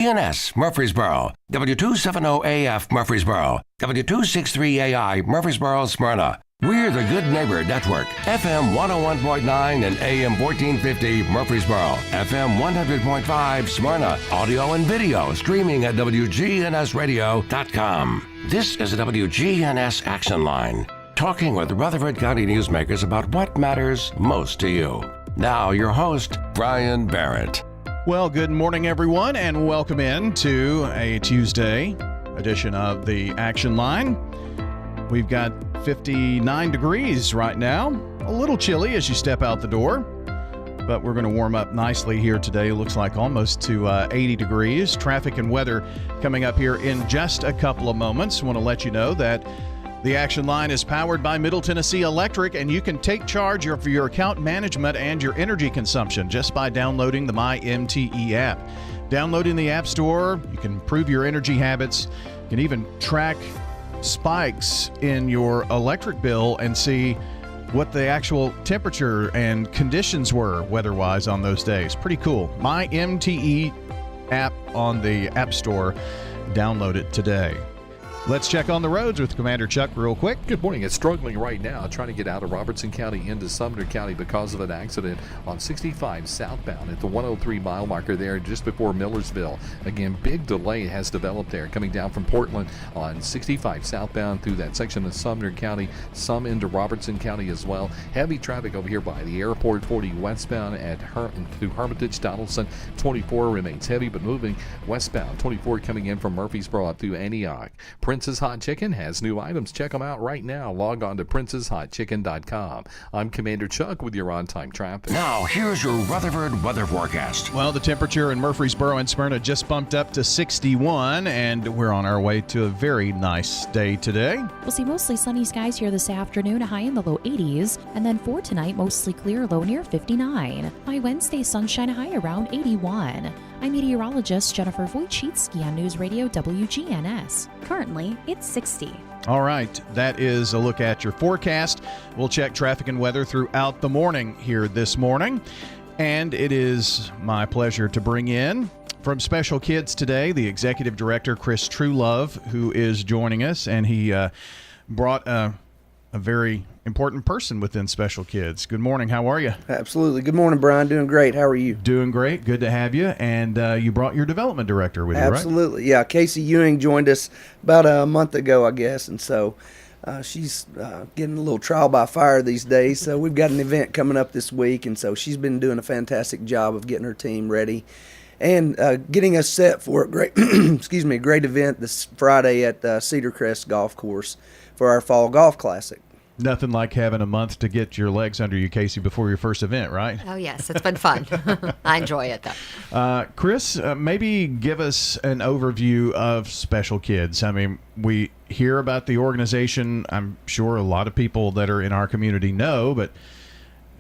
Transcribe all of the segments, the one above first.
WGNS Murfreesboro, W270AF Murfreesboro, W263AI Murfreesboro, Smyrna. We're the Good Neighbor Network, FM 101.9 and AM 1450 Murfreesboro, FM 100.5 Smyrna, audio and video streaming at wgnsradio.com. This is the WGNS Action Line, talking with Rutherford County newsmakers about what matters most to you. Now your host, Brian Barrett. Well, good morning, everyone, and welcome in to a Tuesday edition of the Action Line. We've got 59 degrees right now. A little chilly as you step out the door, but we're going to warm up nicely here today. It looks like almost to 80 degrees. Traffic and weather coming up here in just a couple of moments. I want to let you know that the Action Line is powered by Middle Tennessee Electric, and you can take charge of your account management and your energy consumption just by downloading the MyMTE app. Downloading the App Store, you can improve your energy habits. You can even track spikes in your electric bill and see what the actual temperature and conditions were weather-wise on those days. Pretty cool. MyMTE app on the App Store. Download it today. Let's check on the roads with Commander Chuck real quick. Good morning. It's struggling right now trying to get out of Robertson County into Sumner County because of an accident on 65 southbound at the 103 mile marker there just before Millersville. Again, big delay has developed there coming down from Portland on 65 southbound through that section of Sumner County, some into Robertson County as well. Heavy traffic over here by the airport, 40 westbound through Hermitage. Donaldson. 24 remains heavy but moving westbound. 24 coming in from Murfreesboro up through Antioch. Prince's Hot Chicken has new items. Check them out right now. Log on to princeshotchicken.com. I'm Commander Chuck with your on-time traffic. Now, here's your Rutherford weather forecast. Well, the temperature in Murfreesboro and Smyrna just bumped up to 61, and we're on our way to a very nice day today. We'll see mostly sunny skies here this afternoon, a high in the low 80s, and then for tonight, mostly clear, low near 59. By Wednesday, sunshine, a high around 81. I'm meteorologist Jennifer Wojcicki on News Radio WGNS. Currently, it's 60. All right, that is a look at your forecast. We'll check traffic and weather throughout the morning here this morning. And it is my pleasure to bring in from Special Kids today, the Executive Director, Chris Truelove, who is joining us. And he brought a very important person within Special Kids. Good morning. How are you? Absolutely. Good morning, Brian. Doing great. How are you? Doing great. Good to have you. And you brought your development director with you, right? Absolutely. Yeah. Casey Ewing joined us about a month ago, I guess. And so she's getting a little trial by fire these days. So we've got an event coming up this week. And so she's been doing a fantastic job of getting her team ready and getting us set for a great, great event this Friday at Cedar Crest Golf Course for our Fall Golf Classic. Nothing like having a month to get your legs under you, Casey, before your first event, right? Oh, yes. It's been fun. I enjoy it, though. Chris, maybe give us an overview of Special Kids. I mean, we hear about the organization. I'm sure a lot of people that are in our community know, but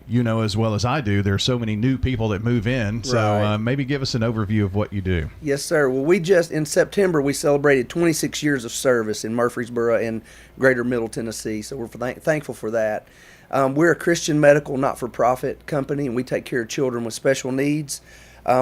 you know as well as I do, there are so many new people that move in. So Right. Maybe give us an overview of what you do. Yes, sir. Well, in September, we celebrated 26 years of service in Murfreesboro and Greater Middle Tennessee. So we're thankful for that. We're a Christian medical not-for-profit company, and we take care of children with special needs.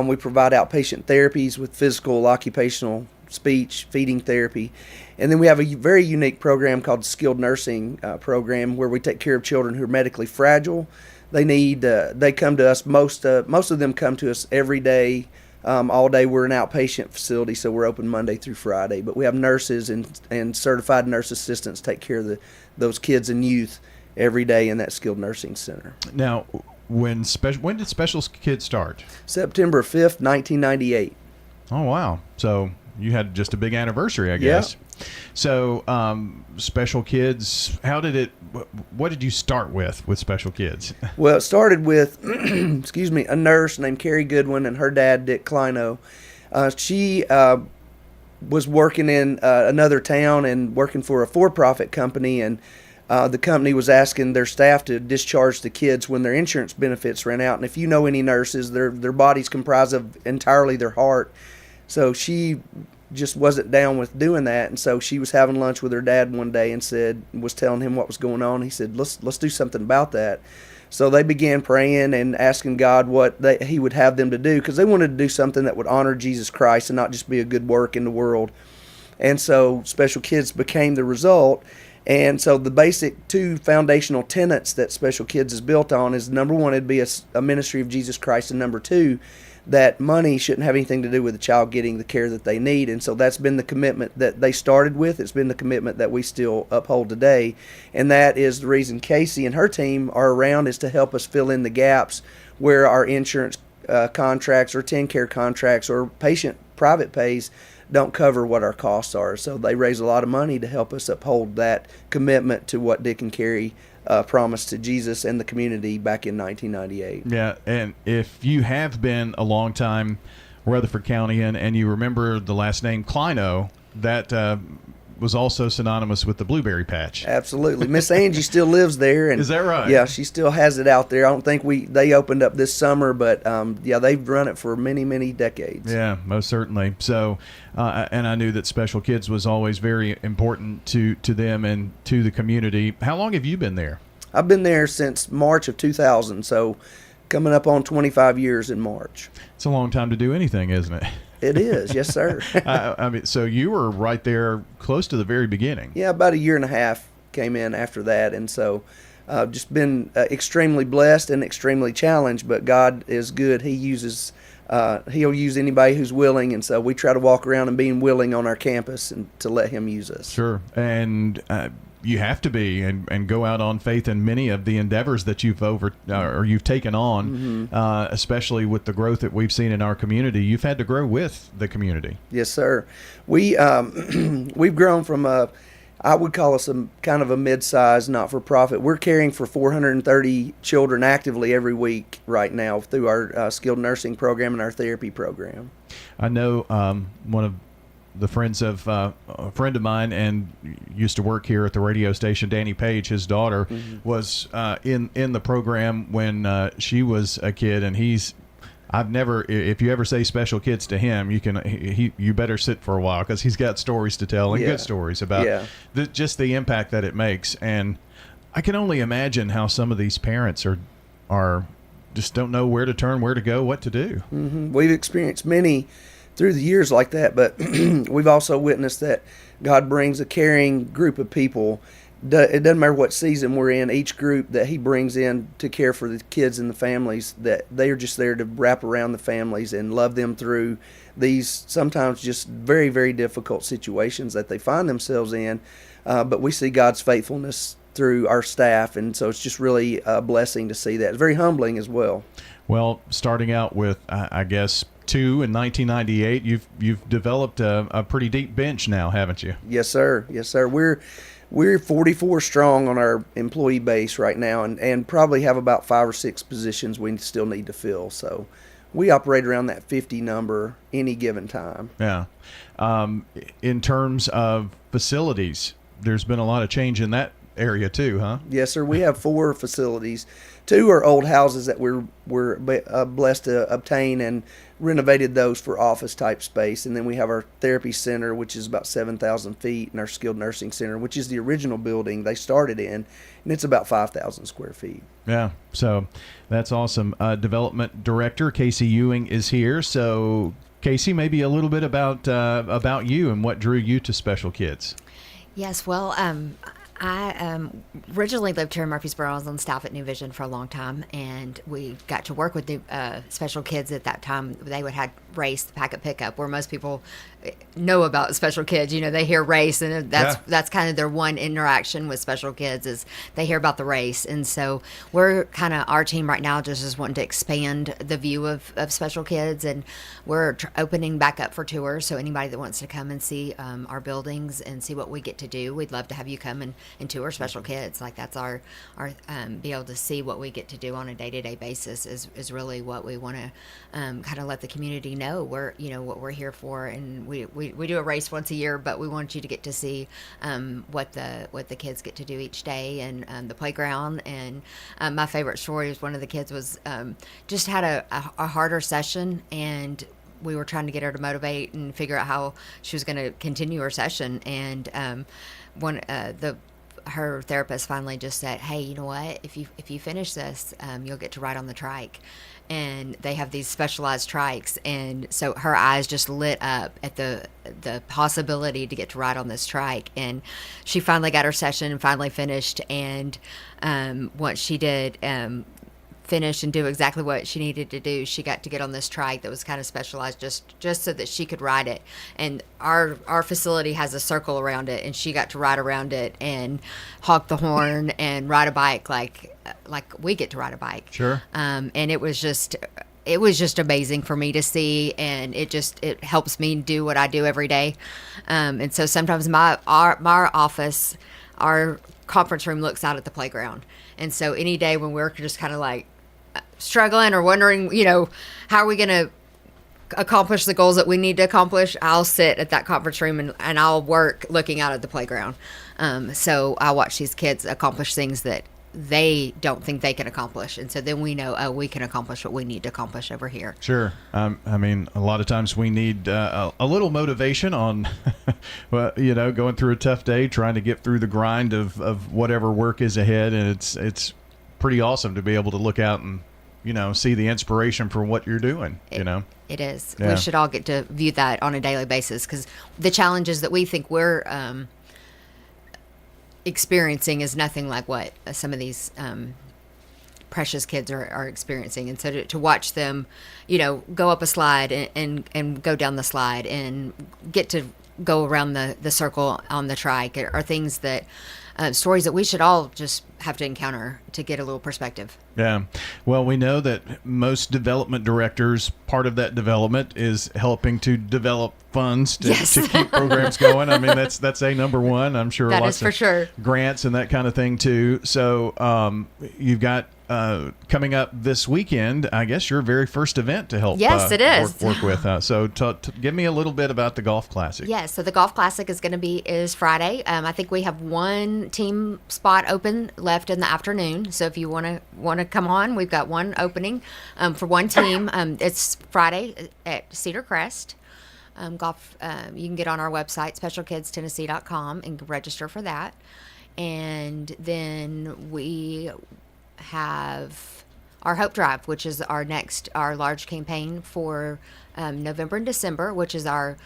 We provide outpatient therapies with physical, occupational, speech, feeding therapy. And then we have a very unique program called the Skilled Nursing Program, where we take care of children who are medically fragile. They come to us, most of them come to us every day, all day. We're an outpatient facility, so we're open Monday through Friday. But we have nurses and certified nurse assistants take care of those kids and youth every day in that skilled nursing center. Now, when did Special Kids start? September 5th, 1998. Oh, wow. So you had just a big anniversary, I guess. Yeah. So, Special Kids, what did you start with Special Kids? Well, it started with, a nurse named Carrie Goodwin and her dad, Dick Kleino. She was working in another town and working for a for-profit company, and the company was asking their staff to discharge the kids when their insurance benefits ran out. And if you know any nurses, their bodies comprise of entirely their heart. So she just wasn't down with doing that, and so she was having lunch with her dad one day and was telling him what was going on. He said, let's do something about that. So they began praying and asking God what He would have them to do, because they wanted to do something that would honor Jesus Christ and not just be a good work in the world. And so Special Kids became the result. And so the basic two foundational tenets that Special Kids is built on is, number one, it'd be a ministry of Jesus Christ, and number two, that money shouldn't have anything to do with the child getting the care that they need. And so that's been the commitment that they started with. It's been the commitment that we still uphold today. And that is the reason Casey and her team are around, is to help us fill in the gaps where our insurance contracts or TennCare contracts or patient private pays don't cover what our costs are. So they raise a lot of money to help us uphold that commitment to what Dick and Carrie promised to Jesus and the community back in 1998. Yeah, and if you have been a long time Rutherford County and you remember the last name Kleino, that was also synonymous with the blueberry patch. Absolutely. Miss Angie still lives there. And is that right? Yeah, she still has it out there. I don't think they opened up this summer, but yeah, they've run it for many, many decades. Yeah, most certainly. So, and I knew that Special Kids was always very important to them and to the community. How long have you been there? I've been there since March of 2000, so coming up on 25 years in March. It's a long time to do anything, isn't it? It is, yes, sir. I mean, so you were right there close to the very beginning. Yeah, about a year and a half came in after that, and so just been extremely blessed and extremely challenged, but God is good. He uses, He'll use anybody who's willing, and so we try to walk around and being willing on our campus and to let Him use us. Sure, and you have to be and go out on faith in many of the endeavors that you've you've taken on, especially with the growth that we've seen in our community. You've had to grow with the community. Yes, sir. We've grown from I would call us a kind of a mid-sized not-for-profit. We're caring for 430 children actively every week right now through our skilled nursing program and our therapy program. I know one of the friends of a friend of mine and used to work here at the radio station, Danny Page, his daughter, was in the program when she was a kid, and if you ever say Special Kids to him, you better sit for a while, because he's got stories to tell, and good stories about just the impact that it makes. And I can only imagine how some of these parents are just don't know where to turn, where to go, what to do. We've experienced many through the years like that, but we've also witnessed that God brings a caring group of people. It doesn't matter what season we're in, each group that He brings in to care for the kids and the families, that they are just there to wrap around the families and love them through these sometimes just very, very difficult situations that they find themselves in. But we see God's faithfulness through our staff, and so it's just really a blessing to see that. It's very humbling as well. Well, starting out with, I guess, 2 in 1998, you've developed a pretty deep bench now, haven't you? Yes, sir. Yes, sir. We're 44 strong on our employee base right now, and probably have about 5 or 6 positions we still need to fill. So we operate around that 50 number any given time. Yeah. In terms of facilities, there's been a lot of change in that area too, huh? Yes, sir. We have 4 facilities. 2 are old houses that we're blessed to obtain and renovated those for office type space. And then we have our therapy center, which is about 7,000 feet, and our skilled nursing center, which is the original building they started in, and it's about 5,000 square feet. Yeah, so that's awesome. Development Director Casey Ewing is here. So Casey, maybe a little bit about you and what drew you to Special Kids. Yes, well, I originally lived here in Murfreesboro. I was on staff at New Vision for a long time, and we got to work with the Special Kids at that time. They would have race, the packet pickup, where most people know about Special Kids. You know, they hear race, and that's kind of their one interaction with Special Kids is they hear about the race. And so we're kind of, our team right now just is wanting to expand the view of Special Kids, and we're opening back up for tours. So anybody that wants to come and see our buildings and see what we get to do, we'd love to have you come and tour Special Kids. Like, that's our be able to see what we get to do on a day-to-day basis is really what we want to kind of let the community know what we're here for. And we do a race once a year, but we want you to get to see what the kids get to do each day, and the playground. And my favorite story is one of the kids was just had a harder session, and we were trying to get her to motivate and figure out how she was going to continue her session. And her therapist finally just said, "Hey, you know what? If you finish this, you'll get to ride on the trike." And they have these specialized trikes, and so her eyes just lit up at the possibility to get to ride on this trike. And she finally got her session and finally finished. And once she did finish and do exactly what she needed to do, she got to get on this trike that was kind of specialized just so that she could ride it. And our facility has a circle around it, and she got to ride around it and honk the horn and ride a bike like we get to ride a bike. Sure. And it was just amazing for me to see, and it helps me do what I do every day. And so sometimes my office, our conference room looks out at the playground. And so any day when we're just kind of like struggling or wondering, how are we going to accomplish the goals that we need to accomplish, I'll sit at that conference room and I'll work looking out at the playground. So I watch these kids accomplish things that they don't think they can accomplish. And so then we know, we can accomplish what we need to accomplish over here. Sure. I mean, a lot of times we need a little motivation on, going through a tough day, trying to get through the grind of whatever work is ahead. And it's pretty awesome to be able to look out and, see the inspiration for what you're doing, It is. Yeah. We should all get to view that on a daily basis, because the challenges that we think we're experiencing is nothing like what some of these precious kids are experiencing. And so to watch them, go up a slide and go down the slide and get to go around the circle on the trike are things that stories that we should all just have to encounter to get a little perspective. Yeah. Well, we know that most development directors, part of that development is helping to develop funds to keep programs going. I mean, that's a number one. I'm sure that lots is for of sure. Grants and that kind of thing too. So you've got coming up this weekend, I guess your very first event to help Yes, it is. work with. So give me a little bit about the Golf Classic. Yes, so the Golf Classic is Friday. I think we have one team spot open left in the afternoon. So if you want to come on, we've got one opening for one team. It's Friday at Cedar Crest. Golf. You can get on our website, specialkidstennessee.com, and register for that. And then we have our Hope Drive, which is our large campaign for November and December, which is our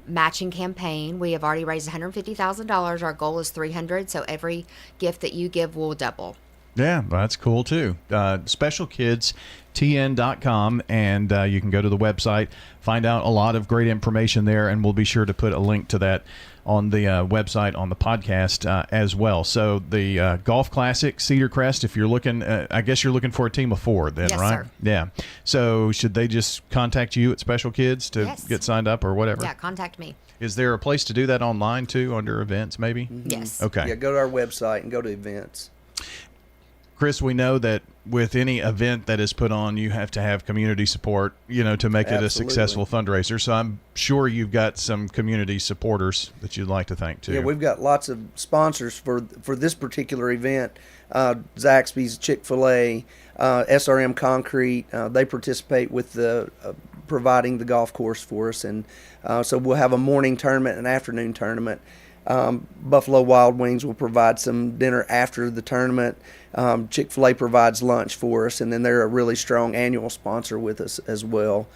matching campaign. We have already raised $150,000. Our goal is $300,000, so every gift that you give will double. Yeah, that's cool too. SpecialKidsTN.com, and you can go to the website, find out a lot of great information there, and we'll be sure to put a link to that on the website on the podcast as well. So the Golf Classic, Cedar Crest, if you're looking, I guess you're looking for a team of 4 then, yes, right? Sir. Yeah. So should they just contact you at Special Kids to get signed up or whatever? Yeah, contact me. Is there a place to do that online too, under events maybe? Mm-hmm. Yes. Okay. Yeah, go to our website and go to events. Chris, we know that with any event that is put on, you have to have community support, to make it a successful fundraiser. So I'm sure you've got some community supporters that you'd like to thank too. Yeah, we've got lots of sponsors for this particular event. Zaxby's, Chick-fil-A, SRM Concrete, they participate with the providing the golf course for us. And so we'll have a morning tournament and afternoon tournament. Buffalo Wild Wings will provide some dinner after the tournament. Chick-fil-A provides lunch for us, and then they're a really strong annual sponsor with us as well.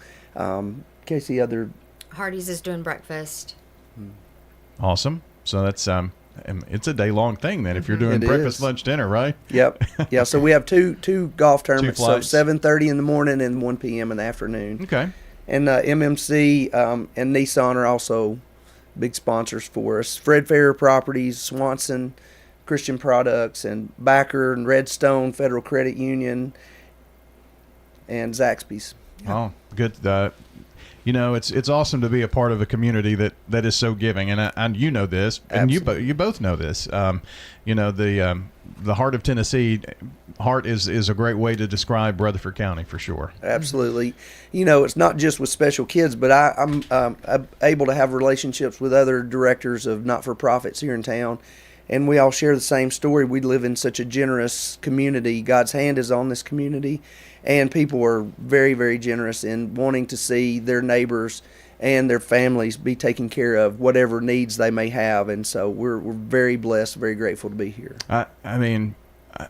Casey, other... Hardee's is doing breakfast. Awesome. So that's it's a day-long thing then if you're doing breakfast, lunch, dinner, right? Yep. Yeah, so we have two golf tournaments, so flights. 7:30 in the morning and 1 p.m. in the afternoon. Okay. And MMC and Nissan are also big sponsors for us. Fred Farrer Properties, Swanson Christian Products, and Backer and Redstone Federal Credit Union, and Zaxby's. Oh, good. It's awesome to be a part of a community that is so giving, and you know this, and you both know this. The heart of Tennessee, heart is a great way to describe Rutherford County for sure. Absolutely. It's not just with Special Kids, but I'm able to have relationships with other directors of not-for-profits here in town, and we all share the same story. We live in such a generous community. God's hand is on this community, and people are very, very generous in wanting to see their neighbors and their families be taken care of, whatever needs they may have. And so we're very blessed, very grateful to be here. I mean,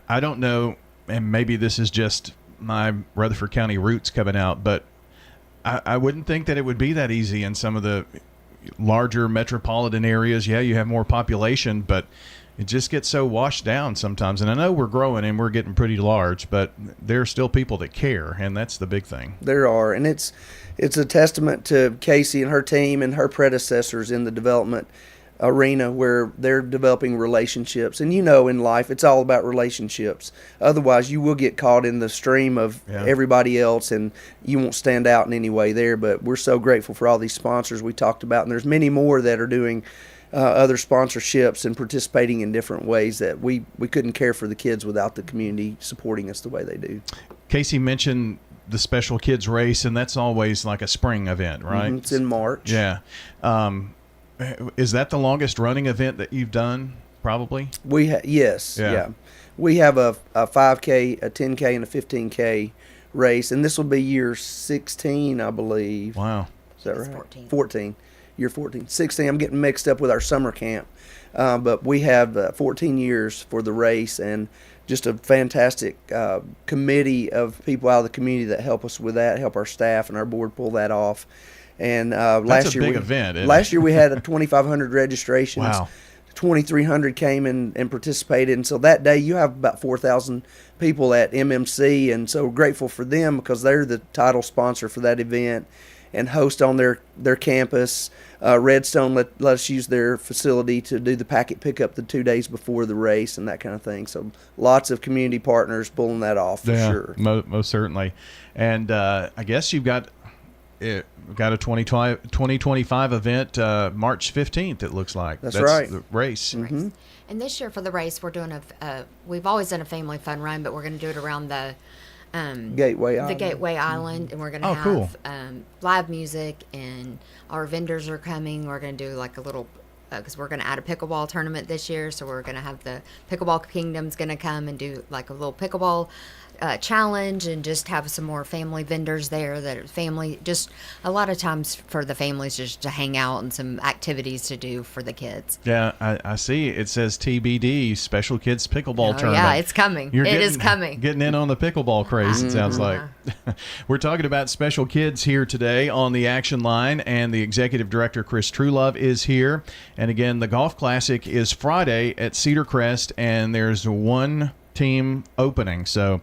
I don't know, and maybe this is just my Rutherford County roots coming out, but I wouldn't think that it would be that easy in some of the larger metropolitan areas. Yeah, you have more population, but it just gets so washed down sometimes. And I know we're growing and we're getting pretty large, but there are still people that care, and that's the big thing. There are, and it's a testament to Casey and her team and her predecessors in the development arena, where they're developing relationships. And in life, it's all about relationships. Otherwise, you will get caught in the stream of everybody else, and you won't stand out in any way there. But we're so grateful for all these sponsors we talked about, and there's many more that are doing other sponsorships and participating in different ways that we couldn't care for the kids without the community supporting us the way they do. Casey mentioned the Special Kids Race, and that's always like a spring event, right? Mm-hmm. It's in March. Yeah. Is that the longest running event that you've done, probably? Yes. Yeah. We have a 5K, a 10K, and a 15K race, and this will be year 16, I believe. Wow. Is that right? 14. Year 14. 16, I'm getting mixed up with our summer camp. But we have 14 years for the race, and just a fantastic committee of people out of the community that help us with that, help our staff and our board pull that off. And last year, big event. Last year we had 2,500 registrations. Wow. 2,300 came and participated, and so that day you have about 4,000 people at MMC, and so grateful for them because they're the title sponsor for that event and host on their campus. Redstone let us use their facility to do the packet pickup the 2 days before the race and that kind of thing. So lots of community partners pulling that off for sure. Most certainly. And I guess you've got a 2025 event March 15th, it looks like. That's right. The race. Mm-hmm. And this year for the race, we're doing we've always done a family fun run, but we're going to do it around the Gateway Island. The Gateway Island, and we're going to have cool. Live music, and our vendors are coming. We're going to do like a little, because we're going to add a pickleball tournament this year, so we're going to have the Pickleball Kingdom's going to come and do like a little pickleball challenge, and just have some more family vendors there that are family, just a lot of times for the families just to hang out and some activities to do for the kids. Yeah, I see. It says TBD, Special Kids Pickleball Tournament. Yeah, it's coming. It is coming. Getting in on the pickleball craze, it sounds like. We're talking about Special Kids here today on the Action Line, and the Executive Director, Chris Truelove, is here. And again, the Golf Classic is Friday at Cedar Crest, and there's one team opening, so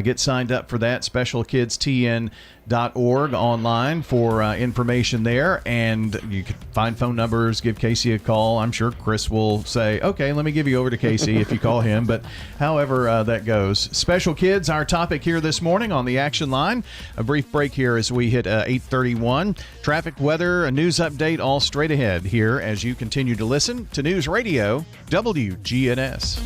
get signed up for that. SpecialKidsTN.org online for information there, and you can find phone numbers, give Casey a call. I'm sure Chris will say, okay, let me give you over to Casey if you call him, but however that goes. Special Kids, our topic here this morning on the Action Line. A brief break here as we hit 8:31. Traffic, weather, a news update, all straight ahead here as you continue to listen to News Radio WGNS.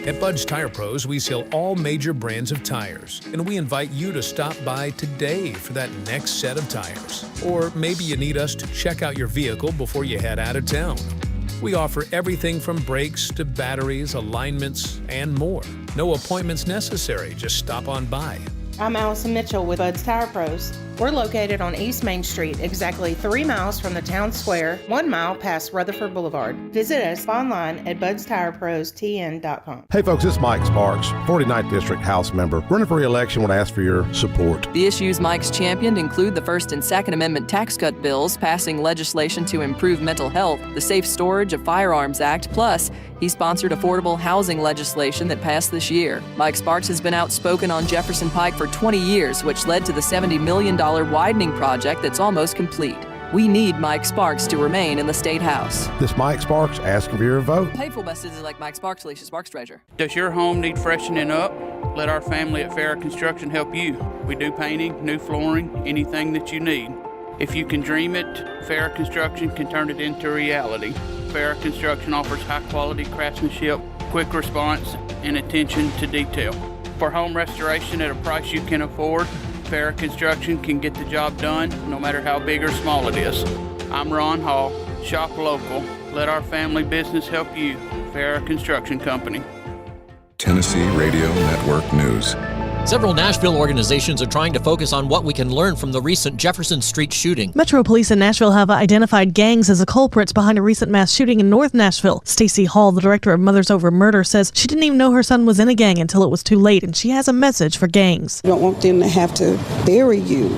At Bud's Tire Pros, we sell all major brands of tires, and we invite you to stop by today for that next set of tires. Or maybe you need us to check out your vehicle before you head out of town. We offer everything from brakes to batteries, alignments, and more. No appointments necessary, just stop on by. I'm Allison Mitchell with Bud's Tire Pros. We're located on East Main Street, exactly 3 miles from the town square, 1 mile past Rutherford Boulevard. Visit us online at budstirepros.tn.com. Hey folks, this is Mike Sparks, 49th District House member. Running for re-election, would ask for your support. The issues Mike's championed include the First and Second Amendment tax cut bills, passing legislation to improve mental health, the Safe Storage of Firearms Act, plus he sponsored affordable housing legislation that passed this year. Mike Sparks has been outspoken on Jefferson Pike for 20 years, which led to the $70 million widening project that's almost complete. We need Mike Sparks to remain in the State House. This Mike Sparks asking for your vote. Paid for by citizens like Mike Sparks, Alicia Sparks Treasurer. Does your home need freshening up? Let our family at Farrah Construction help you. We do painting, new flooring, anything that you need. If you can dream it, Farrah Construction can turn it into reality. Farrah Construction offers high-quality craftsmanship, quick response, and attention to detail. For home restoration at a price you can afford, Farrah Construction can get the job done no matter how big or small it is. I'm Ron Hall. Shop local. Let our family business help you. Farrah Construction Company. Tennessee Radio Network News. Several Nashville organizations are trying to focus on what we can learn from the recent Jefferson Street shooting. Metro Police in Nashville have identified gangs as the culprits behind a recent mass shooting in North Nashville. Stacey Hall, the director of Mothers Over Murder, says she didn't even know her son was in a gang until it was too late, and she has a message for gangs. You don't want them to have to bury you.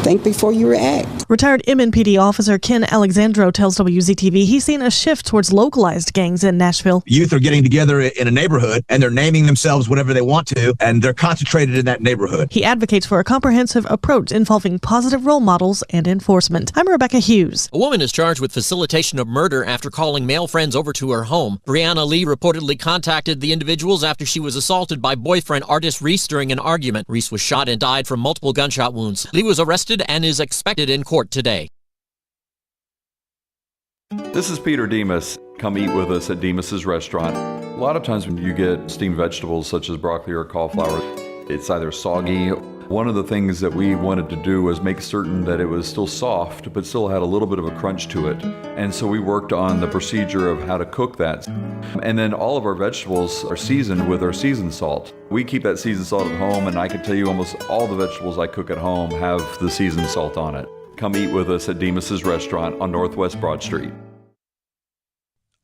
Think before you react. Retired MNPD officer Ken Alexandro tells WZTV he's seen a shift towards localized gangs in Nashville. Youth are getting together in a neighborhood, and they're naming themselves whatever they want to, and they're concentrated in that neighborhood. He advocates for a comprehensive approach involving positive role models and enforcement. I'm Rebecca Hughes. A woman is charged with facilitation of murder after calling male friends over to her home. Brianna Lee reportedly contacted the individuals after she was assaulted by boyfriend Artis Reese during an argument. Reese was shot and died from multiple gunshot wounds. Lee was arrested and is expected in court today. This is Peter Demas. Come eat with us at Demas's restaurant. A lot of times when you get steamed vegetables such as broccoli or cauliflower, it's either soggy. One of the things that we wanted to do was make certain that it was still soft, but still had a little bit of a crunch to it. And so we worked on the procedure of how to cook that. And then all of our vegetables are seasoned with our seasoned salt. We keep that seasoned salt at home, and I can tell you almost all the vegetables I cook at home have the seasoned salt on it. Come eat with us at Demas's restaurant on Northwest Broad Street.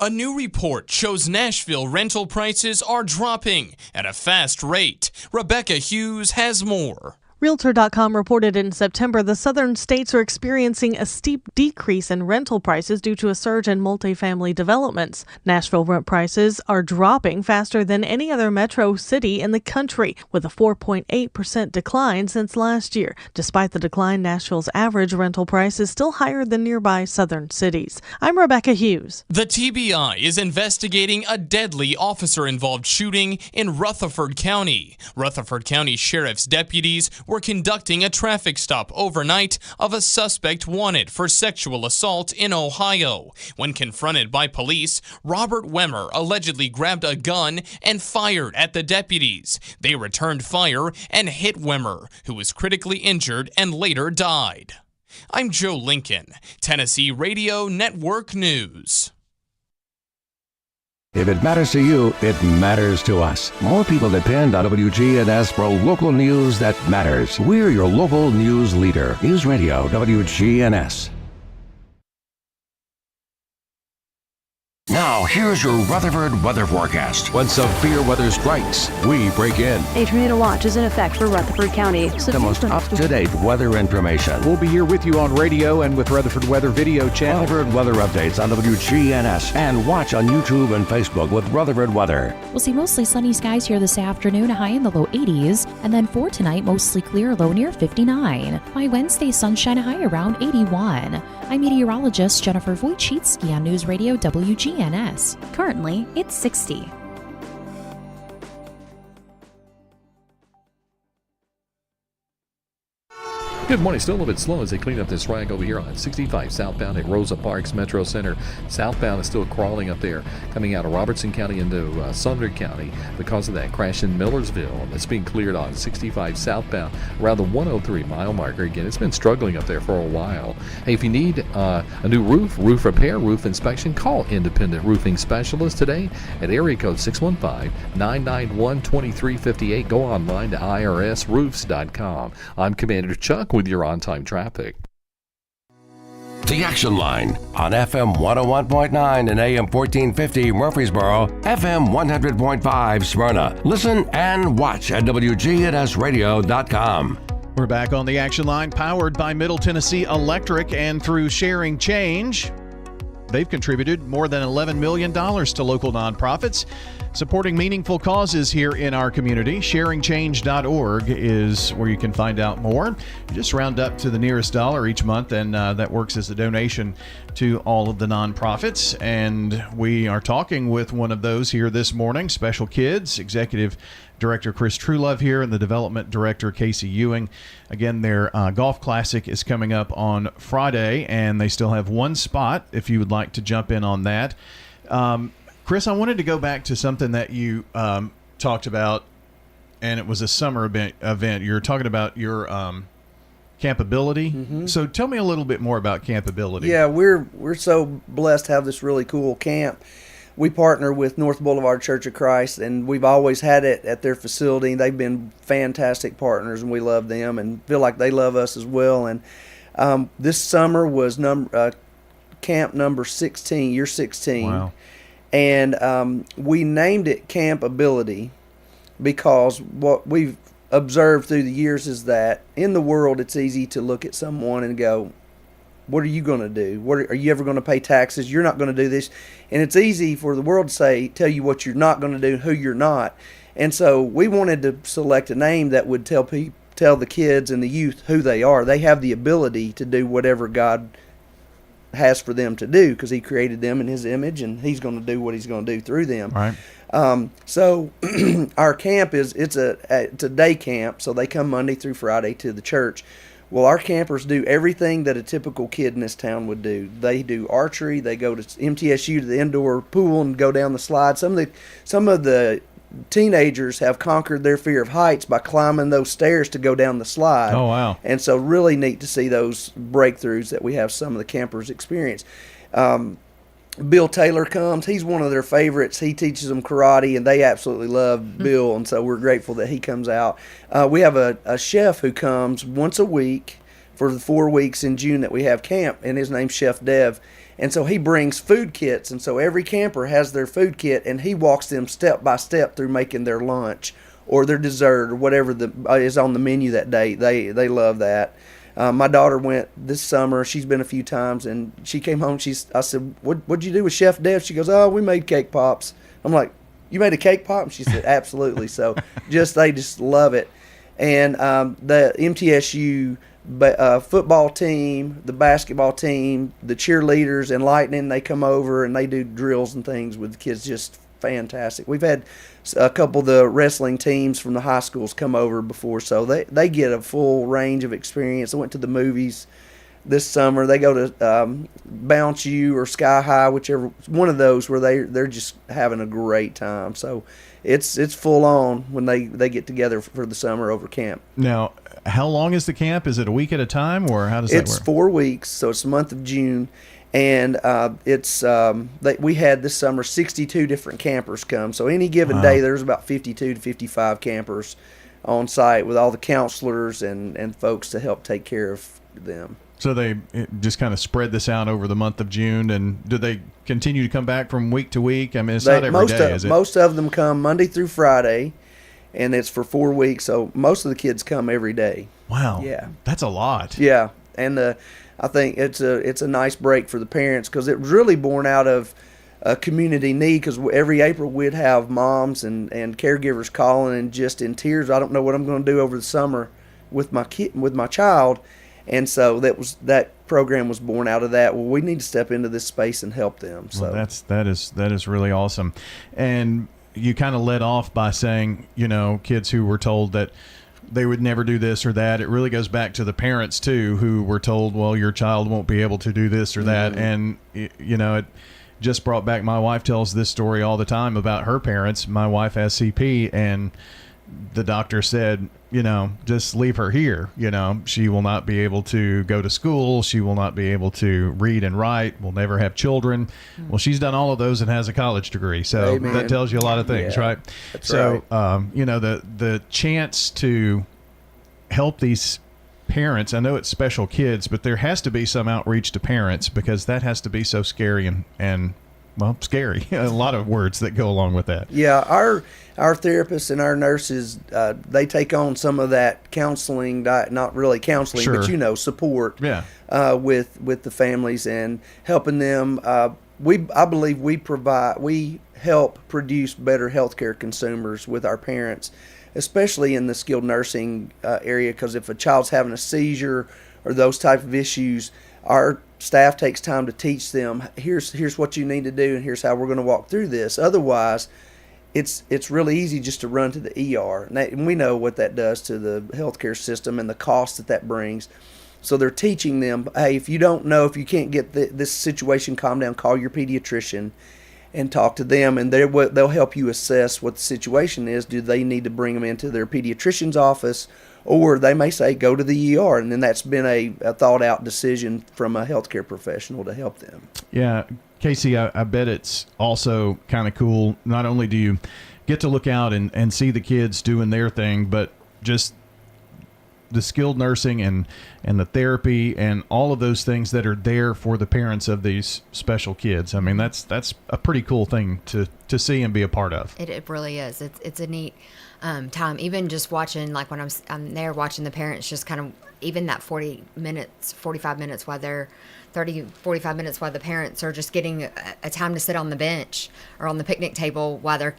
A new report shows Nashville rental prices are dropping at a fast rate. Rebecca Hughes has more. Realtor.com reported in September the southern states are experiencing a steep decrease in rental prices due to a surge in multifamily developments. Nashville rent prices are dropping faster than any other metro city in the country, with a 4.8% decline since last year. Despite the decline, Nashville's average rental price is still higher than nearby southern cities. I'm Rebecca Hughes. The TBI is investigating a deadly officer-involved shooting in Rutherford County. Rutherford County Sheriff's deputies were conducting a traffic stop overnight of a suspect wanted for sexual assault in Ohio. When confronted by police, Robert Wemmer allegedly grabbed a gun and fired at the deputies. They returned fire and hit Wemmer, who was critically injured and later died. I'm Joe Lincoln, Tennessee Radio Network News. If it matters to you, it matters to us. More people depend on WGNS for local news that matters. We're your local news leader. News Radio WGNS. Now, here's your Rutherford weather forecast. When severe weather strikes, we break in. A tornado watch is in effect for Rutherford County. The most up-to-date weather information. We'll be here with you on radio and with Rutherford Weather Video Channel. Rutherford weather updates on WGNS. And watch on YouTube and Facebook with Rutherford Weather. We'll see mostly sunny skies here this afternoon, a high in the low 80s. And then for tonight, mostly clear, low near 59. By Wednesday, sunshine, a high around 81. I'm meteorologist Jennifer Wojcicki on News Radio WGNS. Currently, it's 60. Good morning. Still a little bit slow as they clean up this rag over here on 65 southbound at Rosa Parks Metro Center. Southbound is still crawling up there, coming out of Robertson County into Sumner County because of that crash in Millersville. That's being cleared on 65 southbound around the 103 mile marker. Again, it's been struggling up there for a while. Hey, if you need a new roof repair, roof inspection, call Independent Roofing Specialist today at area code 615-991-2358. Go online to irsroofs.com. I'm Commander Chuck with your on-time traffic. The Action Line on FM 101.9 and AM 1450 Murfreesboro, FM 100.5 Smyrna. Listen and watch at wgnsradio.com. We're back on the Action Line, powered by Middle Tennessee Electric and through Sharing Change. They've contributed more than $11 million to local nonprofits, supporting meaningful causes here in our community. SharingChange.org is where you can find out more. You just round up to the nearest dollar each month, and that works as a donation to all of the nonprofits. And we are talking with one of those here this morning, Special Kids, Executive Director Chris Truelove here, and the Development Director Casey Ewing. Again, their Golf Classic is coming up on Friday, and they still have one spot if you would like to jump in on that. Chris, I wanted to go back to something that you talked about, and it was a summer event. You're talking about your campability. Mm-hmm. So tell me a little bit more about campability. Yeah, we're so blessed to have this really cool camp. we partner with North Boulevard Church of Christ, and we've always had it at their facility. They've been fantastic partners, and we love them and feel like they love us as well. And this summer was camp number 16, year 16. Wow. And we named it Camp Ability because what we've observed through the years is that in the world it's easy to look at someone and go, what are you going to do? Are you ever going to pay taxes? You're not going to do this. And it's easy for the world to tell you what you're not going to do, who you're not. And so we wanted to select a name that would tell the kids and the youth who they are. They have the ability to do whatever God has for them to do because he created them in his image, and he's going to do what he's going to do through them. Right. So our camp it's a day camp, so they come Monday through Friday to the church. Well, our campers do everything that a typical kid in this town would do. They do archery. They go to MTSU to the indoor pool and go down the slide. Some of the teenagers have conquered their fear of heights by climbing those stairs to go down the slide. Oh, wow. And so really neat to see those breakthroughs that we have some of the campers experience. Bill Taylor comes. He's one of their favorites. He teaches them karate, and they absolutely love Bill, and so we're grateful that he comes out. We have a chef who comes once a week for the 4 weeks in June that we have camp, and his name's Chef Dev. And so he brings food kits, and so every camper has their food kit, and he walks them step by step through making their lunch or their dessert or whatever is on the menu that day. They love that. My daughter went this summer. She's been a few times, and she came home. I said, what'd you do with Chef Dev? She goes, oh, we made cake pops. I'm like, you made a cake pop? And she said, absolutely. So they just love it. And the MTSU football team, the basketball team, the cheerleaders and Lightning, they come over and they do drills and things with the kids. Just fantastic. We've had a couple of the wrestling teams from the high schools come over before, so they get a full range of experience. I went to the movies this summer. They go to Bounce U or Sky High, whichever one of those, where they're just having a great time. So it's full on when they get together for the summer over camp. Now, how long is the camp? Is it a week at a time, or how does that work? It's 4 weeks, so it's the month of June. And we had this summer 62 different campers come. So any given day, there's about 52 to 55 campers on site with all the counselors and folks to help take care of them. So they just kind of spread this out over the month of June, and do they continue to come back from week to week? I mean, it's not every day, is it? Most of them come Monday through Friday, and it's for 4 weeks. So most of the kids come every day. Wow. Yeah. That's a lot. Yeah. And I think it's a nice break for the parents because it was really born out of a community need, because every April we'd have moms and caregivers calling and just in tears. I don't know what I'm going to do over the summer with my child. And so that program was born out of that. Well, we need to step into this space and help them. So well, that is really awesome. And you kind of led off by saying, kids who were told that they would never do this or that. It really goes back to the parents too, who were told, well, your child won't be able to do this or that. And it just brought back, my wife tells this story all the time about her parents. My wife has CP, and the doctor said, just leave her here. She will not be able to go to school. She will not be able to read and write. Will never have children. Well, she's done all of those and has a college degree. So Amen. That tells you a lot of things, right? That's right. The chance to help these parents, I know it's special kids, but there has to be some outreach to parents, because that has to be so scary and scary. A lot of words that go along with that. Yeah, our therapists and our nurses, they take on some of that counseling, not really counseling, Sure. but support. Yeah. With the families and helping them. I believe we help produce better healthcare consumers with our parents, especially in the skilled nursing area, because if a child's having a seizure or those type of issues, our staff takes time to teach them, here's what you need to do, and here's how we're going to walk through this. Otherwise, it's really easy just to run to the ER, and we know what that does to the healthcare system and the cost that brings. So they're teaching them, hey, if you can't get this situation calmed down, call your pediatrician and talk to them, and they'll help you assess what the situation is. Do they need to bring them into their pediatrician's office, or they may say go to the ER, and then that's been a thought out decision from a healthcare professional to help them. Yeah, Casey, I bet it's also kind of cool. Not only do you get to look out and see the kids doing their thing, but just the skilled nursing and the therapy and all of those things that are there for the parents of these special kids. I mean, that's a pretty cool thing to see and be a part of. It really is. It's a neat time. Even just watching, like when I'm there watching the parents, just kind of even that 45 minutes while they're 45 minutes while the parents are just getting a time to sit on the bench or on the picnic table while their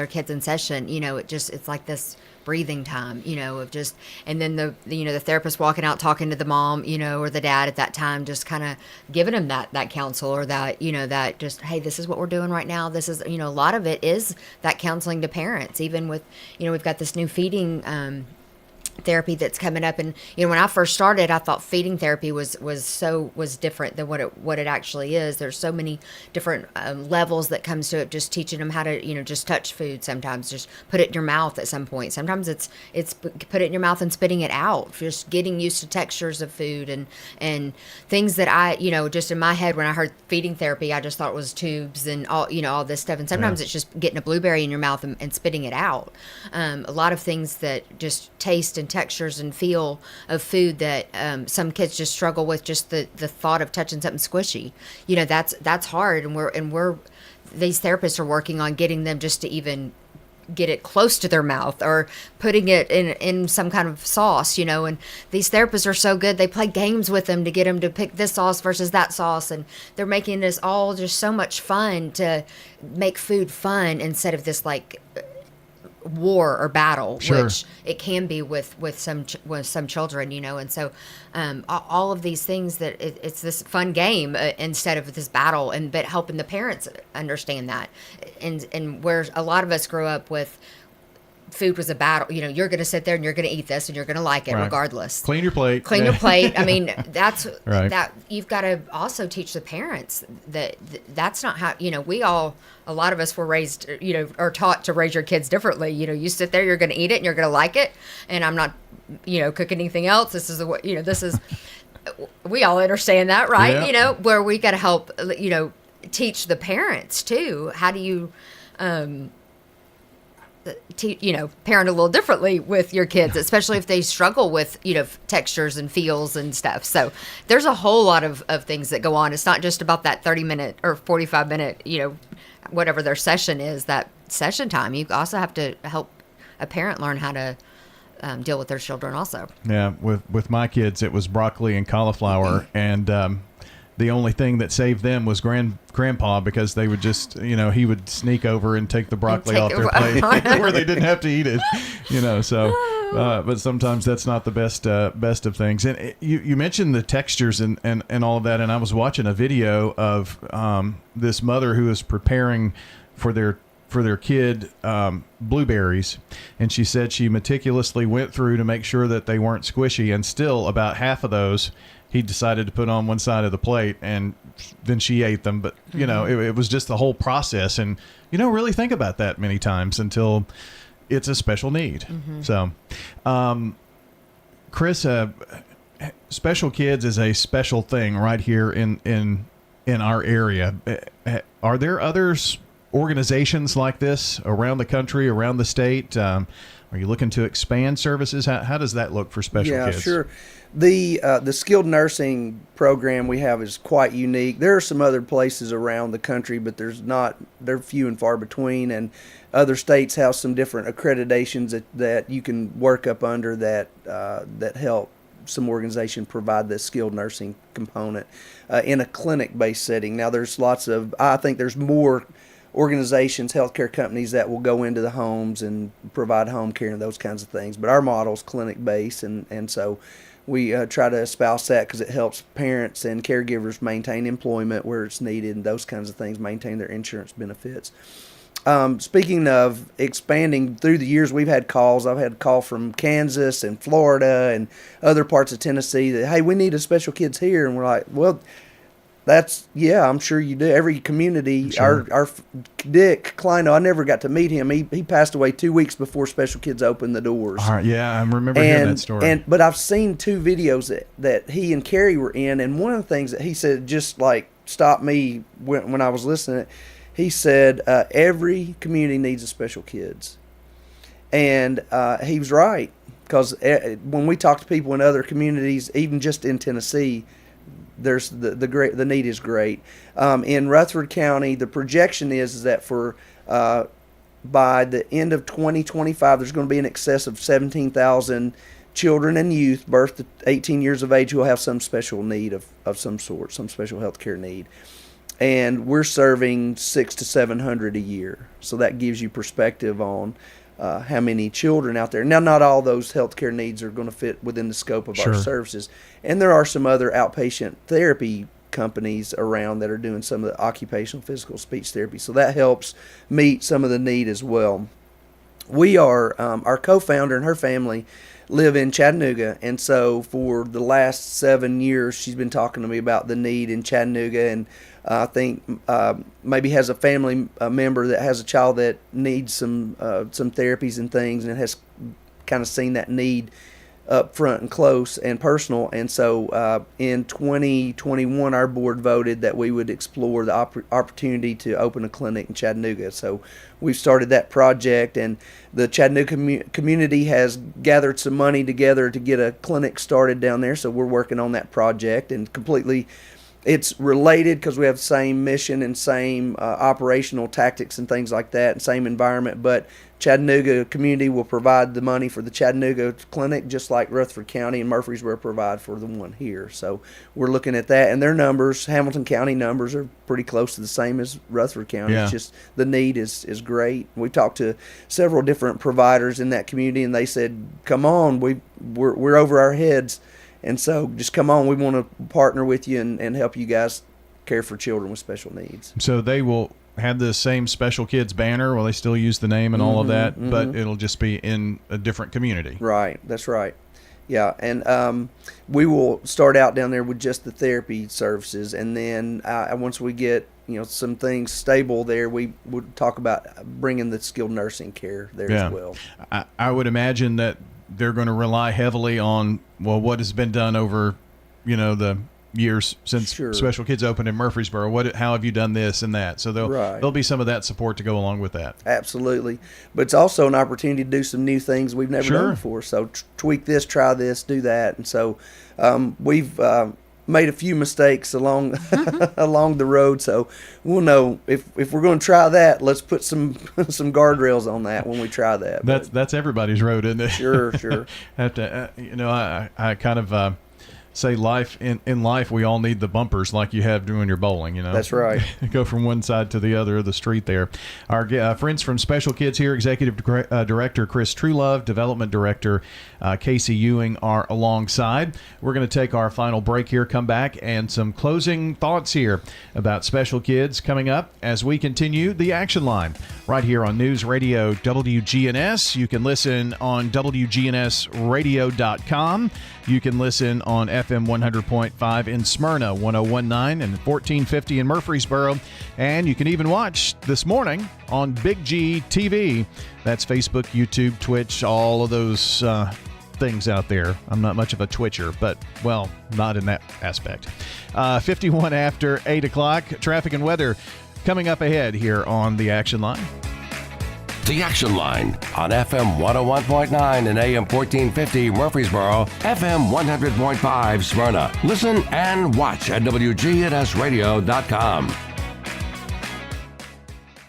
kids in session. It's like this breathing time, of just, and then the therapist walking out talking to the mom, or the dad at that time, just kind of giving them that counsel or that, that just, hey, this is what we're doing right now. This is, a lot of it is that counseling to parents, even with, we've got this new feeding therapy that's coming up, and when I first started, I thought feeding therapy was different than what it actually is. There's so many different levels that comes to it. Just teaching them how to just touch food. Sometimes just put it in your mouth at some point. Sometimes it's put it in your mouth and spitting it out. Just getting used to textures of food and things that I just in my head when I heard feeding therapy, I just thought it was tubes and all this stuff. And sometimes it's just getting a blueberry in your mouth and spitting it out. A lot of things that just taste and textures and feel of food that some kids just struggle with, just the thought of touching something squishy. That's hard, and we're these therapists are working on getting them just to even get it close to their mouth or putting it in some kind of sauce, and these therapists are so good. They play games with them to get them to pick this sauce versus that sauce, and they're making this all just so much fun to make food fun instead of this like war or battle, sure, which it can be with some children, and so all of these things that it's this fun game instead of this battle, but helping the parents understand that, and where a lot of us grew up with food was a battle. You're going to sit there and you're going to eat this and you're going to like it regardless. Clean your plate. I mean, that's right. That you've got to also teach the parents that that's not how, a lot of us were raised, or taught to raise your kids differently. You sit there, you're going to eat it and you're going to like it. And I'm not, cooking anything else. This is this is, we all understand that, right? Yeah. Where we got to help, teach the parents too. How do you, parent a little differently with your kids, especially if they struggle with, textures and feels and stuff. So there's a whole lot of things that go on. It's not just about that 30-minute or 45-minute, whatever their session is, that session time. You also have to help a parent learn how to deal with their children also. Yeah, with my kids, it was broccoli and cauliflower, and the only thing that saved them was grandpa, because they would just, he would sneak over and take the broccoli off their plate where they didn't have to eat it, so, but sometimes that's not the best of things. And you mentioned the textures and all of that. And I was watching a video of this mother who is preparing for their kid blueberries, and she said she meticulously went through to make sure that they weren't squishy, and still about half of those he decided to put on one side of the plate, and then she ate them. But, it was just the whole process. And you don't really think about that many times until it's a special need. Mm-hmm. So, Chris, special kids is a special thing right here in our area. Are there others, organizations like this around the country, around the state? Are you looking to expand services? How does that look for special kids? Yeah, sure. The skilled nursing program we have is quite unique. There are some other places around the country, but they're few and far between, and other states have some different accreditations that you can work up under that help some organization provide the skilled nursing component in a clinic-based setting. Now, I think there's more organizations, healthcare companies that will go into the homes and provide home care and those kinds of things. But our model is clinic-based, and so we try to espouse that because it helps parents and caregivers maintain employment where it's needed and those kinds of things, maintain their insurance benefits. Speaking of expanding, through the years we've had calls. I've had a call from Kansas and Florida and other parts of Tennessee that, hey, we need a special kids here. And we're like, well, I'm sure you do. Every community, Sure. our Dick Kleino, I never got to meet him. He passed away 2 weeks before Special Kids opened the doors. All right, yeah, I remember hearing that story. But I've seen 2 videos that he and Carrie were in, and one of the things that he said just like stopped me when I was listening. He said every community needs a Special Kids, and he was right, because when we talk to people in other communities, even just in Tennessee, there's the need is great. In Rutherford County, the projection is that for by the end of 2025, there's going to be in excess of 17,000 children and youth birth to 18 years of age who will have some special need of some sort, some special health care need. And we're serving 600 to 700 a year. So that gives you perspective on how many children out there. Now, not all those healthcare needs are going to fit within the scope of our services. And there are some other outpatient therapy companies around that are doing some of the occupational, physical, speech therapy. So that helps meet some of the need as well. We are, our co-founder and her family live in Chattanooga. And so for the last 7 years, she's been talking to me about the need in Chattanooga. And I think maybe has a family member that has a child that needs some therapies and things, and has kind of seen that need up front and close and personal. And so in 2021, our board voted that we would explore the opportunity to open a clinic in Chattanooga. So we've started that project, and the Chattanooga community has gathered some money together to get a clinic started down there. So we're working on that project, and completely it's related because we have the same mission and same operational tactics and things like that, and same environment. But Chattanooga community will provide the money for the Chattanooga clinic, just like Rutherford County and Murfreesboro provide for the one here. So we're looking at that, and their numbers, Hamilton County numbers, are pretty close to the same as Rutherford County. Yeah. It's just the need is great. We talked to several different providers in that community, and they said, "Come on, we're over our heads." And so just come on, we want to partner with you and help you guys care for children with special needs. So they will have the same Special Kids banner. Will they still use the name and all of that? Mm-hmm. But it'll just be in a different community. Right, that's right. Yeah, and we will start out down there with just the therapy services, and then once we get some things stable there, we would talk about bringing the skilled nursing care there as well. I would imagine that they're going to rely heavily on what has been done over the years since Special Kids opened in Murfreesboro. How have you done this and that? So there'll be some of that support to go along with that. Absolutely, but it's also an opportunity to do some new things we've never done before. So tweak this, try this, do that, and so we've made a few mistakes along along the road, so we'll know if we're going to try that. Let's put some guardrails on that when we try that. That's everybody's road, isn't it? Sure. Have to, I kind of say in life we all need the bumpers like you have doing your bowling. That's right. Go from one side to the other of the street there. Our friends from Special Kids here, Executive Director Chris Truelove, Development Director Casey Ewing are alongside. We're going to take our final break here, come back, and some closing thoughts here about Special Kids coming up as we continue the Action Line right here on News Radio WGNS. You can listen on wgnsradio.com. You can listen on FM 100.5 in Smyrna, 101.9 and 1450 in Murfreesboro. And you can even watch this morning on Big G TV. That's Facebook, YouTube, Twitch, all of those things out there. I'm not much of a Twitcher, but, not in that aspect. 51 after 8 o'clock. Traffic and weather coming up ahead here on the Action Line. The Action Line on FM 101.9 and AM 1450 Murfreesboro, FM 100.5 Smyrna. Listen and watch at wgnsradio.com.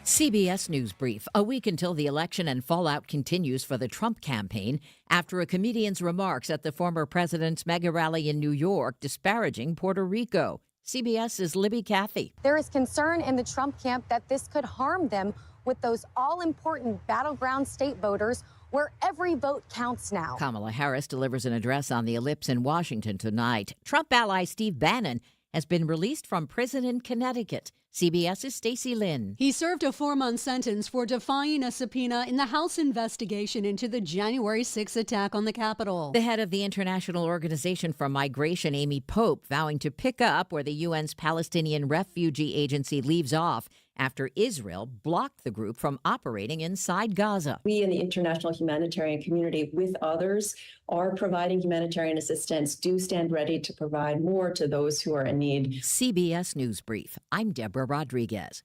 CBS News Brief. A week until the election and fallout continues for the Trump campaign after a comedian's remarks at the former president's mega rally in New York disparaging Puerto Rico. CBS's Libby Cathy. There is concern in the Trump camp that this could harm them with those all-important battleground state voters where every vote counts now. Kamala Harris delivers an address on the Ellipse in Washington tonight. Trump ally Steve Bannon has been released from prison in Connecticut. CBS's Stacey Lynn. He served a 4-month sentence for defying a subpoena in the House investigation into the January 6th attack on the Capitol. The head of the International Organization for Migration, Amy Pope, vowing to pick up where the UN's Palestinian Refugee Agency leaves off after Israel blocked the group from operating inside Gaza. We in the international humanitarian community, with others, are providing humanitarian assistance, do stand ready to provide more to those who are in need. CBS News Brief. I'm Deborah Rodriguez.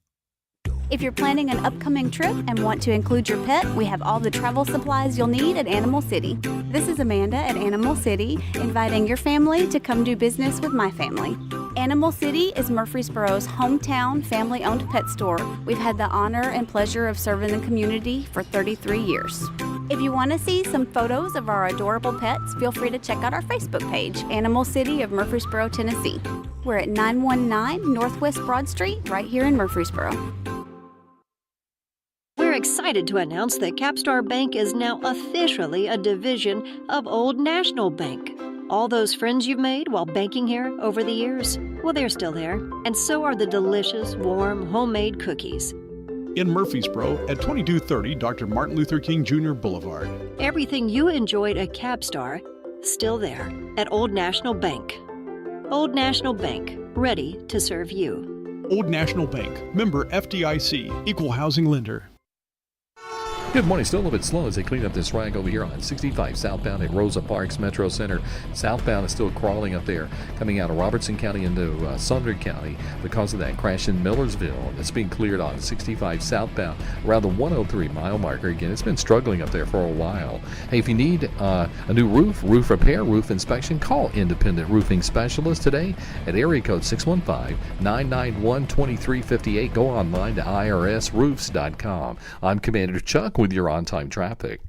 If you're planning an upcoming trip and want to include your pet, we have all the travel supplies you'll need at Animal City. This is Amanda at Animal City, inviting your family to come do business with my family. Animal City is Murfreesboro's hometown family-owned pet store. We've had the honor and pleasure of serving the community for 33 years. If you want to see some photos of our adorable pets, feel free to check out our Facebook page, Animal City of Murfreesboro, Tennessee. We're at 919 Northwest Broad Street, right here in Murfreesboro. We're excited to announce that Capstar Bank is now officially a division of Old National Bank. All those friends you've made while banking here over the years, well, they're still there. And so are the delicious, warm, homemade cookies. In Murfreesboro at 2230 Dr. Martin Luther King Jr. Boulevard. Everything you enjoyed at Capstar, still there at Old National Bank. Old National Bank, ready to serve you. Old National Bank, member FDIC, equal housing lender. Good morning. Still a little bit slow as they clean up this rag over here on 65 southbound at Rosa Parks Metro Center. Southbound is still crawling up there, coming out of Robertson County into Sumner County because of that crash in Millersville. It's being cleared on 65 southbound around the 103 mile marker. Again, it's been struggling up there for a while. Hey, if you need a new roof repair, roof inspection, call Independent Roofing Specialist today at area code 615-991-2358. Go online to irsroofs.com. I'm Commander Chuck with your on-time traffic.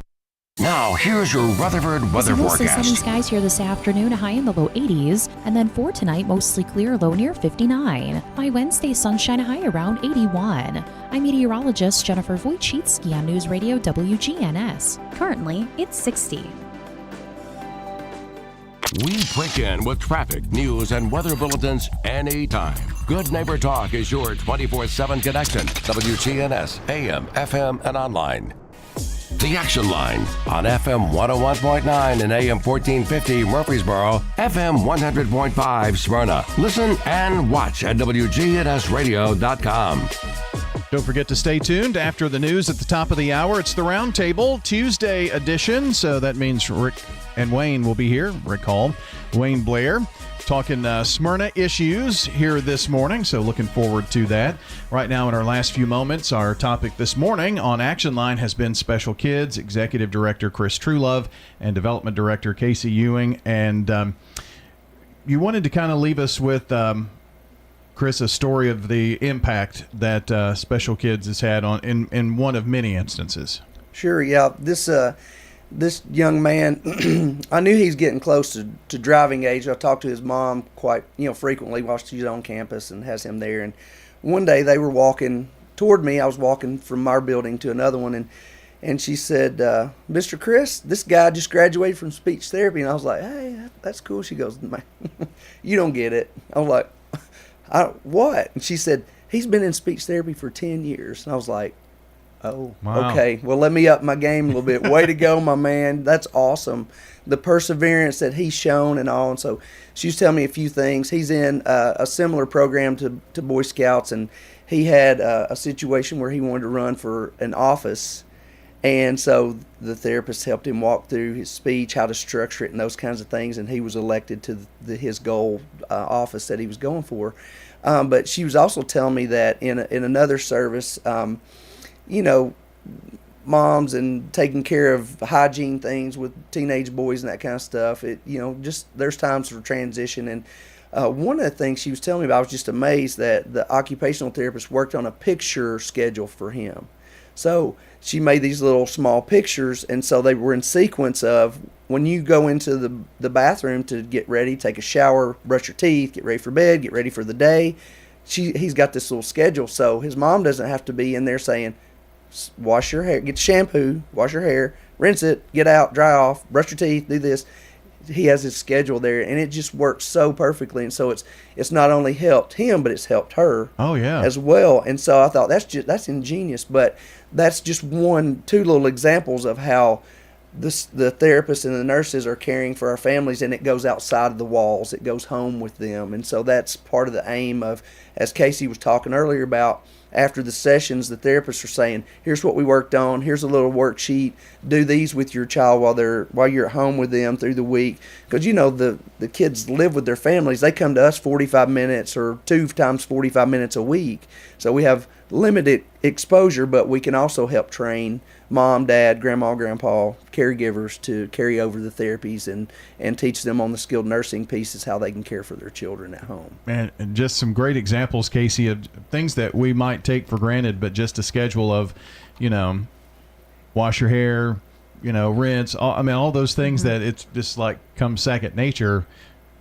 Now, here's your Rutherford weather Mostly forecast. sunny skies here this afternoon, a high in the low 80s, and then for tonight, mostly clear, low near 59. By Wednesday, sunshine, a high around 81. I'm meteorologist Jennifer Wojcicki on News Radio WGNS. Currently, it's 60. We break in with traffic, news, and weather bulletins anytime. Good Neighbor Talk is your 24/7 connection. WGNS, AM, FM, and online. The Action Line on FM 101.9 and AM 1450 Murfreesboro, FM 100.5 Smyrna. Listen and watch at wgnsradio.com. Don't forget to stay tuned after the news at the top of the hour. It's the Roundtable Tuesday edition, so that means Rick and Wayne will be here. Rick Hall, Wayne Blair, talking Smyrna issues here this morning, so looking forward to that. Right now, in our last few moments, our topic this morning on Action Line has been Special Kids, Executive Director Chris Truelove and Development Director Casey Ewing. And you wanted to kind of leave us with, Chris, a story of the impact that Special Kids has had on in one of many instances. Sure, yeah. This young man, I knew he's getting close to driving age. I talked to his mom quite frequently while she's on campus and has him there. And one day they were walking toward me. I was walking from our building to another one, and she said, Mr. Chris, this guy just graduated from speech therapy. And I was like, hey, that's cool. She goes, man, you don't get it. I was like, what? And she said, he's been in speech therapy for 10 years. And I was like, oh, wow. Okay. Well, let me up my game a little bit. Way to go, my man. That's awesome. The perseverance that he's shown and all. And so she was telling me a few things. He's in a similar program to Boy Scouts, and he had a situation where he wanted to run for an office. And so the therapist helped him walk through his speech, how to structure it, and those kinds of things. And he was elected to his goal office that he was going for. But she was also telling me that in another service, moms and taking care of hygiene things with teenage boys and that kind of stuff. Just there's times for transition. And one of the things she was telling me about, I was just amazed that the occupational therapist worked on a picture schedule for him. So she made these little small pictures, and so they were in sequence of when you go into the bathroom to get ready, take a shower, brush your teeth, get ready for bed, get ready for the day. He's got this little schedule, so his mom doesn't have to be in there saying, wash your hair, get shampoo, wash your hair, rinse it, get out, dry off, brush your teeth, do this. he has his schedule there, and it just works so perfectly. And so it's not only helped him, but it's helped her. Oh yeah, as well. And so I thought that's ingenious, but that's just two little examples of how the therapists and the nurses are caring for our families, and it goes outside of the walls. It goes home with them. And so that's part of the aim of, as Casey was talking earlier about, after the sessions, the therapists are saying, here's what we worked on, here's a little worksheet, do these with your child while you're at home with them through the week. Because the kids live with their families. They come to us 45 minutes or 2 times 45 minutes a week. So we have limited exposure, but we can also help train mom, dad, grandma, grandpa, caregivers to carry over the therapies and teach them on the skilled nursing pieces how they can care for their children at home. And just some great examples, Casey, of things that we might take for granted, but just a schedule of, wash your hair, rinse, all those things that it's just like comes second nature.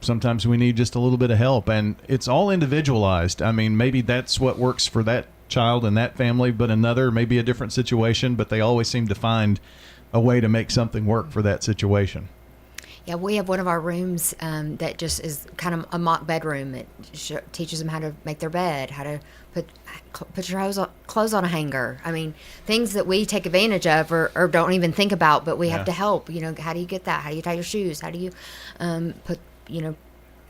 Sometimes we need just a little bit of help, and it's all individualized. I mean, maybe that's what works for that child and that family, but another maybe a different situation, but they always seem to find a way to make something work for that situation. Yeah, we have one of our rooms that just is kind of a mock bedroom. It teaches them how to make their bed, how to put your clothes on a hanger. I mean, things that we take advantage of or don't even think about, but we have to help. How do you get that? How do you tie your shoes? How do you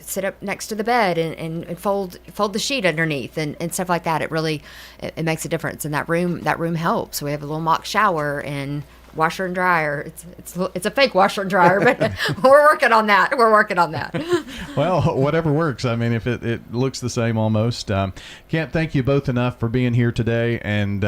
sit up next to the bed and fold the sheet underneath and stuff like that. It really it makes a difference, and that room helps. We have a little mock shower and washer and dryer. It's a fake washer and dryer, but we're working on that. Well, whatever works. I mean, if it looks the same almost. Can't thank you both enough for being here today, and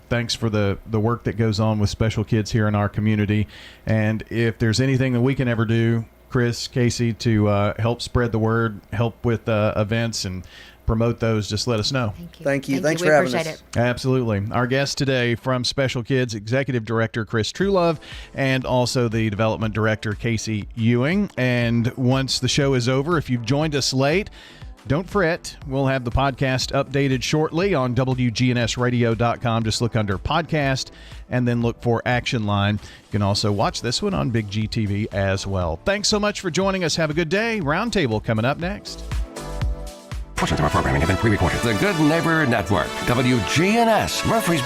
thanks for the work that goes on with special kids here in our community. And if there's anything that we can ever do, Chris, Casey, to help spread the word, help with events and promote those, just let us know. Thank you. Thanks for having us. It. Absolutely. Our guest today from Special Kids, Executive Director Chris Truelove, and also the Development Director Casey Ewing. And once the show is over, if you've joined us late, don't fret. We'll have the podcast updated shortly on wgnsradio.com. Just look under podcast and then look for Action Line. You can also watch this one on Big G TV as well. Thanks so much for joining us. Have a good day. Roundtable coming up next. Portions of our programming have been pre-recorded. The Good Neighbor Network, WGNS, Murfreesboro.